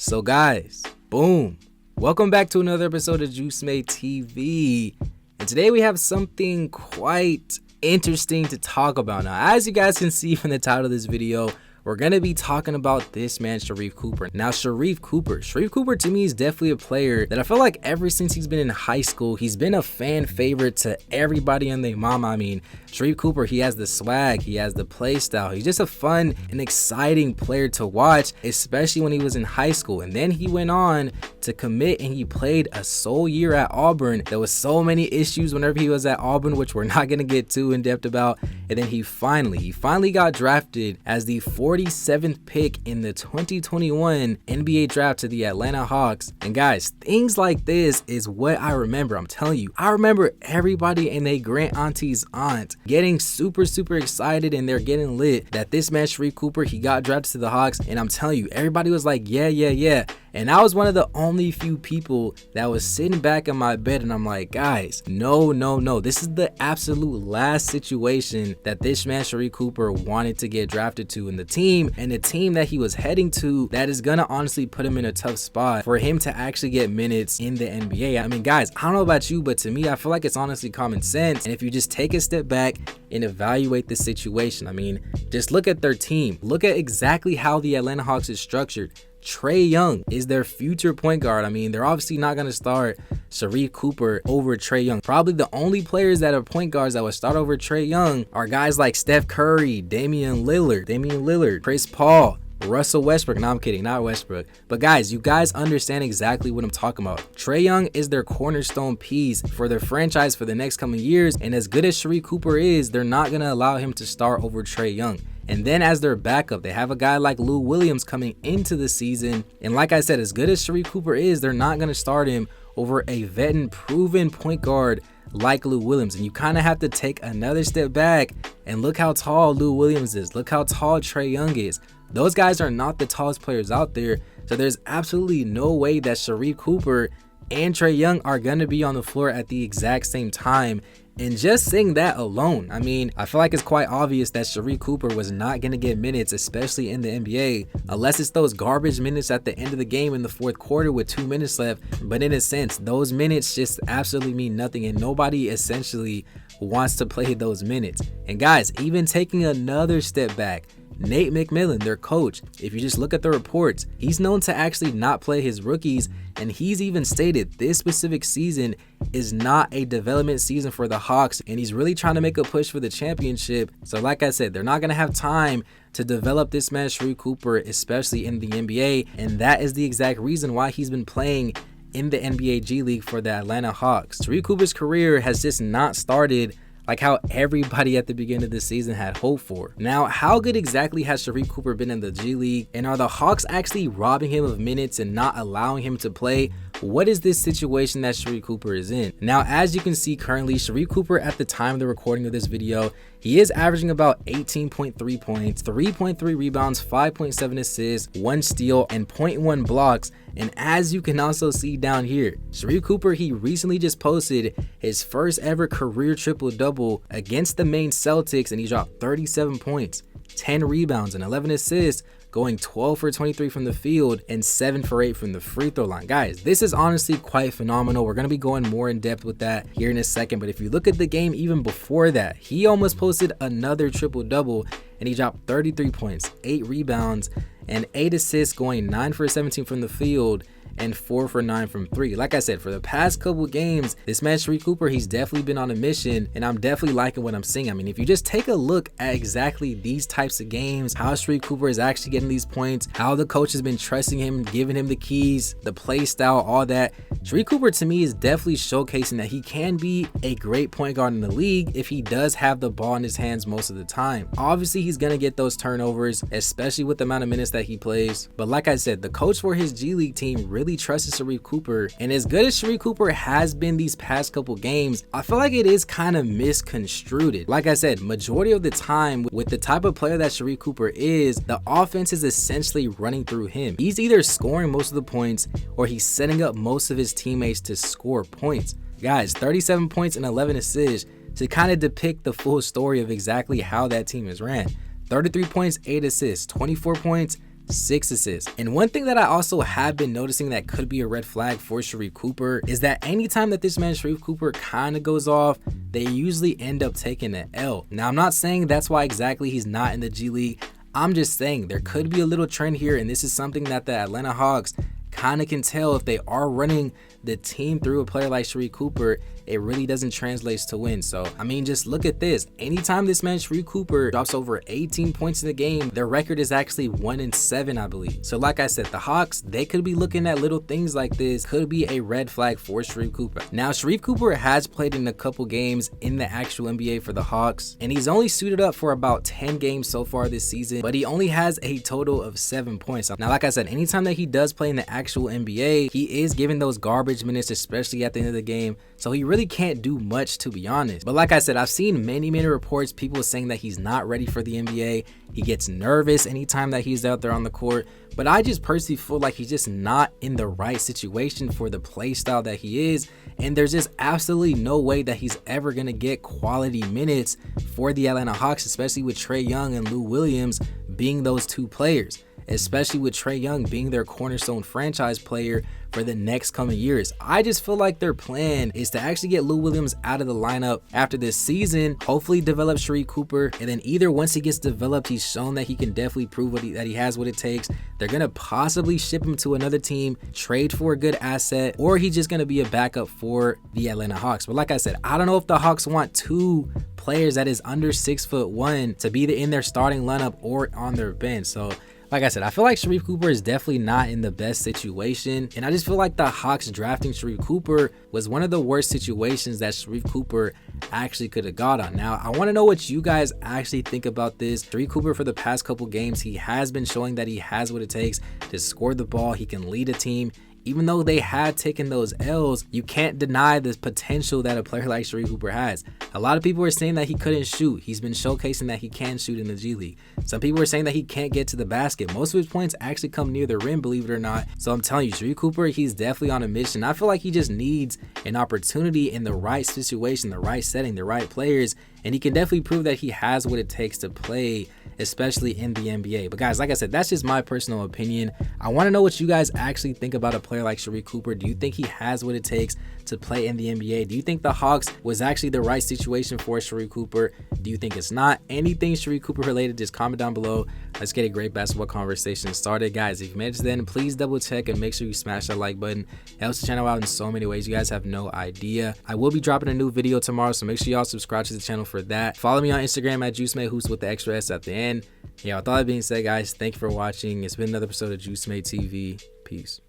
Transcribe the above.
So guys, boom, welcome back to another episode of Juice Made TV, and today we have something quite interesting to talk about. Now, as you guys can see from the title of this video, we're going to be talking about this man, Sharife Cooper. Now, Sharife Cooper to me is definitely a player that I feel like ever since he's been in high school, he's been a fan favorite to everybody and their mama. I mean, Sharife Cooper, he has the swag, he has the play style. He's just a fun and exciting player to watch, especially when he was in high school. And then he went on to commit and he played a sole year at Auburn. There was so many issues whenever he was at Auburn, which we're not going to get too in depth about. And then he finally got drafted as the 47th pick in the 2021 NBA draft to the Atlanta Hawks. And guys, things like this is what I remember. I'm telling you, I remember everybody and their grand auntie's aunt getting super excited, and they're getting lit that this man Sharife Cooper, he got drafted to the Hawks. And I'm telling you, everybody was like, yeah. And I was one of the only few people that was sitting back in my bed, and I'm like, guys, no. This is the absolute last situation that this man Sharife Cooper wanted to get drafted to, and the team that he was heading to, that is gonna honestly put him in a tough spot for him to actually get minutes in the NBA. I mean, guys, I don't know about you, but to me, I feel like it's honestly common sense. And if you just take a step back and evaluate the situation, I mean, just look at their team. Look at exactly how the Atlanta Hawks is structured. Trae Young is their future point guard. I mean, they're obviously not going to start Sharife Cooper over Trae Young. Probably the only players that are point guards that would start over Trae Young are guys like Steph Curry, Damian Lillard, Chris Paul, Russell Westbrook. No, I'm kidding, not Westbrook. But guys, you guys understand exactly what I'm talking about. Trae Young is their cornerstone piece for their franchise for the next coming years. And as good as Sharife Cooper is, they're not going to allow him to start over Trae Young. And then as their backup, they have a guy like Lou Williams coming into the season. And like I said, as good as Sharife Cooper is, they're not going to start him over a veteran, proven point guard like Lou Williams. And you kind of have to take another step back and look how tall Lou Williams is. Look how tall Trae Young is. Those guys are not the tallest players out there. So there's absolutely no way that Sharife Cooper and Trae Young are going to be on the floor at the exact same time. And just saying that alone, I mean, I feel like it's quite obvious that Sharife Cooper was not going to get minutes, especially in the NBA, unless it's those garbage minutes at the end of the game in the fourth quarter with 2 minutes left. But in a sense, those minutes just absolutely mean nothing, and nobody essentially wants to play those minutes. And guys, even taking another step back, Nate McMillan, their coach, if you just look at the reports, he's known to actually not play his rookies, and he's even stated this specific season is not a development season for the Hawks, and he's really trying to make a push for the championship. So like I said, they're not going to have time to develop this man Sharife Cooper, especially in the NBA, and that is the exact reason why he's been playing in the NBA G League for the Atlanta Hawks. Sharife Cooper's career has just not started like how everybody at the beginning of the season had hoped for. Now, how good exactly has Sharife Cooper been in the G League? And are the Hawks actually robbing him of minutes and not allowing him to play? What is this situation that Sharife Cooper is in? Now, as you can see currently, Sharife Cooper at the time of the recording of this video, he is averaging about 18.3 points, 3.3 rebounds, 5.7 assists, 1 steal, and 0.1 blocks. And as you can also see down here, Sharife Cooper, he recently just posted his first ever career triple-double against the Maine Celtics, and he dropped 37 points, 10 rebounds, and 11 assists, going 12 for 23 from the field and 7 for 8 from the free throw line. Guys, this is honestly quite phenomenal. We're going to be going more in depth with that here in a second. But if you look at the game even before that, he almost posted another triple-double, and he dropped 33 points, 8 rebounds, and 8 assists, going 9 for 17 from the field and 4 for 9 from 3. Like I said, for the past couple games, this man Sharife Cooper, he's definitely been on a mission, and I'm definitely liking what I'm seeing. I mean, if you just take a look at exactly these types of games, how Sharife Cooper is actually getting these points, how the coach has been trusting him, giving him the keys, the play style, all that, Sharife Cooper to me is definitely showcasing that he can be a great point guard in the league if he does have the ball in his hands most of the time. Obviously, he's going to get those turnovers, especially with the amount of minutes that he plays. But like I said, the coach for his G League team really trusted Sharife Cooper, and as good as Sharife Cooper has been these past couple games, I feel like it is kind of misconstrued. Like I said, majority of the time with the type of player that Sharife Cooper is, the offense is essentially running through him. He's either scoring most of the points or he's setting up most of his teammates to score points. Guys, 37 points and 11 assists to kind of depict the full story of exactly how that team is ran. 33 points, 8 assists, 24 points, 6 assists. And one thing that I also have been noticing that could be a red flag for Sharife Cooper is that anytime that this man Sharife Cooper kind of goes off, they usually end up taking an L. Now, I'm not saying that's why exactly he's not in the G League. I'm just saying there could be a little trend here, and this is something that the Atlanta Hawks kind of can tell. If they are running the team through a player like Sharife Cooper, it really doesn't translate to win. So I mean, just look at this. Anytime this man Sharife Cooper drops over 18 points in the game, their record is actually 1-7, I believe. So like I said, the Hawks, they could be looking at little things like this, could be a red flag for Sharife Cooper. Now, Sharife Cooper has played in a couple games in the actual NBA for the Hawks, and he's only suited up for about 10 games so far this season, but he only has a total of 7 points. Now, like I said, anytime that he does play in the actual NBA, he is given those garbage minutes, especially at the end of the game. So he really can't do much, to be honest. But like I said, I've seen many reports, people saying that he's not ready for the NBA. He gets nervous anytime that he's out there on the court. But I just personally feel like he's just not in the right situation for the play style that he is. And there's just absolutely no way that he's ever going to get quality minutes for the Atlanta Hawks, especially with Trae Young and Lou Williams being those two players, especially with Trae Young being their cornerstone franchise player for the next coming years. I just feel like their plan is to actually get Lou Williams out of the lineup after this season, hopefully develop Sharife Cooper, and then either once he gets developed, he's shown that he can definitely prove that he has what it takes, they're gonna possibly ship him to another team, trade for a good asset, or he's just gonna be a backup for the Atlanta Hawks. But like I said, I don't know if the Hawks want two players that is under 6'1" to be in their starting lineup or on their bench. So like I said, I feel like Sharife Cooper is definitely not in the best situation, and I just feel like the Hawks drafting Sharife Cooper was one of the worst situations that Sharife Cooper actually could have got on. Now, I want to know what you guys actually think about this. Sharife Cooper, for the past couple games, he has been showing that he has what it takes to score the ball. He can lead a team. Even though they had taken those L's, you can't deny the potential that a player like Sharife Cooper has. A lot of people are saying that he couldn't shoot. He's been showcasing that he can shoot in the G League. Some people are saying that he can't get to the basket. Most of his points actually come near the rim, believe it or not. So I'm telling you, Sharife Cooper, he's definitely on a mission. I feel like he just needs an opportunity in the right situation, the right setting, the right players, and he can definitely prove that he has what it takes to play, especially in the NBA. But guys, like I said, that's just my personal opinion. I want to know what you guys actually think about a player like Sharife Cooper. Do you think he has what it takes to play in the NBA? Do you think the Hawks was actually the right situation for Sharife Cooper? Do you think it's not? Anything Sharife Cooper related, just comment down below. Let's get a great basketball conversation started. Guys, if you made it to the end, please double check and make sure you smash that like button. It helps the channel out in so many ways. You guys have no idea. I will be dropping a new video tomorrow, so make sure y'all subscribe to the channel for that. Follow me on Instagram at JuiceMadeHoops with the extra S at the end. Yeah, with all that being said, guys, thank you for watching. It's been another episode of JuiceMade TV. Peace.